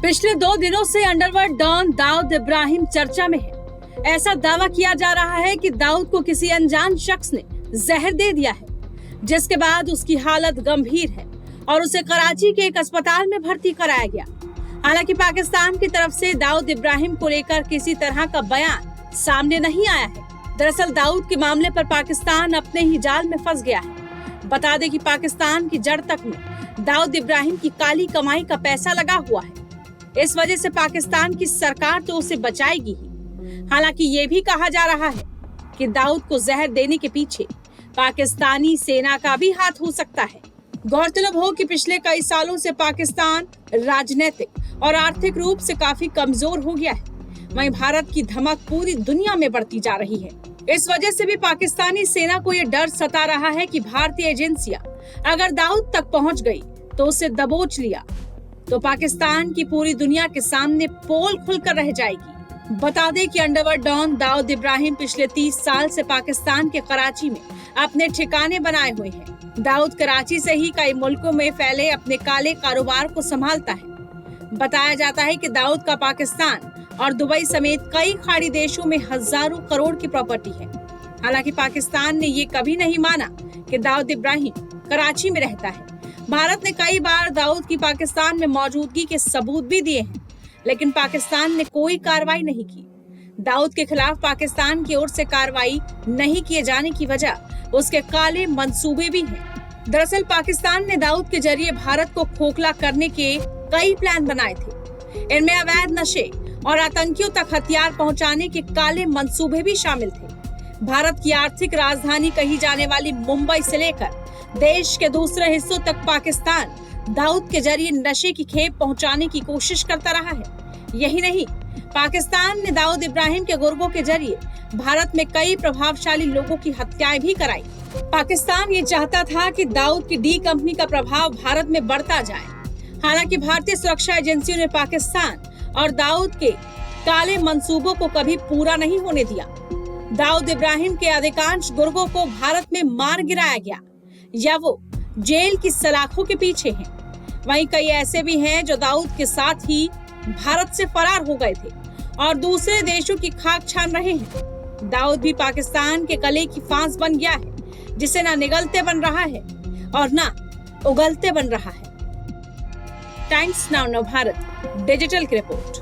पिछले 2 दिनों से अंडरवर्ल्ड डॉन दाऊद इब्राहिम चर्चा में है। ऐसा दावा किया जा रहा है कि दाऊद को किसी अनजान शख्स ने जहर दे दिया है, जिसके बाद उसकी हालत गंभीर है और उसे कराची के एक अस्पताल में भर्ती कराया गया। हालांकि पाकिस्तान की तरफ से दाऊद इब्राहिम को लेकर किसी तरह का बयान सामने नहीं आया है। दरअसल दाऊद के मामले पर पाकिस्तान अपने ही जाल में फंस गया है। बता दें कि पाकिस्तान की जड़ तक में दाऊद इब्राहिम की काली कमाई का पैसा लगा हुआ है। इस वजह से पाकिस्तान की सरकार तो उसे बचाएगी ही। हालांकि ये भी कहा जा रहा है कि दाऊद को जहर देने के पीछे पाकिस्तानी सेना का भी हाथ हो सकता है। गौरतलब हो कि पिछले कई सालों से पाकिस्तान राजनीतिक और आर्थिक रूप से काफी कमजोर हो गया है। वहीं भारत की धमक पूरी दुनिया में बढ़ती जा रही है। इस वजह से भी पाकिस्तानी सेना को ये डर सता रहा है कि भारतीय एजेंसियां अगर दाऊद तक पहुंच गई तो उसे दबोच लिया तो पाकिस्तान की पूरी दुनिया के सामने पोल खुलकर रह जाएगी। बता दें कि अंडरवर्ल्ड डॉन दाऊद इब्राहिम पिछले 30 साल से पाकिस्तान के कराची में अपने ठिकाने बनाए हुए हैं। दाऊद कराची से ही कई मुल्कों में फैले अपने काले कारोबार को संभालता है। बताया जाता है कि दाऊद का पाकिस्तान और दुबई समेत कई खाड़ी देशों में हजारों करोड़ की प्रॉपर्टी है। हालांकि पाकिस्तान ने ये कभी नहीं माना कि दाऊद इब्राहिम कराची में रहता है। भारत ने कई बार दाऊद की पाकिस्तान में मौजूदगी के सबूत भी दिए हैं, लेकिन पाकिस्तान ने कोई कार्रवाई नहीं की। दाऊद के खिलाफ पाकिस्तान की ओर से कार्रवाई नहीं किए जाने की वजह उसके काले मंसूबे भी हैं। दरअसल पाकिस्तान ने दाऊद के जरिए भारत को खोखला करने के कई प्लान बनाए थे। इनमें अवैध नशे और आतंकियों तक हथियार पहुंचाने के काले मंसूबे भी शामिल थे। भारत की आर्थिक राजधानी कही जाने वाली मुंबई से लेकर देश के दूसरे हिस्सों तक पाकिस्तान दाऊद के जरिए नशे की खेप पहुंचाने की कोशिश करता रहा है। यही नहीं, पाकिस्तान ने दाऊद इब्राहिम के गुर्गों के जरिए भारत में कई प्रभावशाली लोगों की हत्याएं भी कराई। पाकिस्तान ये चाहता था कि दाऊद की डी कंपनी का प्रभाव भारत में बढ़ता जाए। हालांकि भारतीय सुरक्षा एजेंसियों ने पाकिस्तान और दाऊद के काले मंसूबों को कभी पूरा नहीं होने दिया। दाऊद इब्राहिम के अधिकांश गुर्गों को भारत में मार गिराया गया या वो जेल की सलाखों के पीछे हैं। वहीं कई ऐसे भी हैं जो दाऊद के साथ ही भारत से फरार हो गए थे और दूसरे देशों की खाक छान रहे हैं। दाऊद भी पाकिस्तान के गले की फांस बन गया है, जिसे ना निगलते बन रहा है और ना उगलते बन रहा है। टाइम्स नाउ भारत डिजिटल की रिपोर्ट।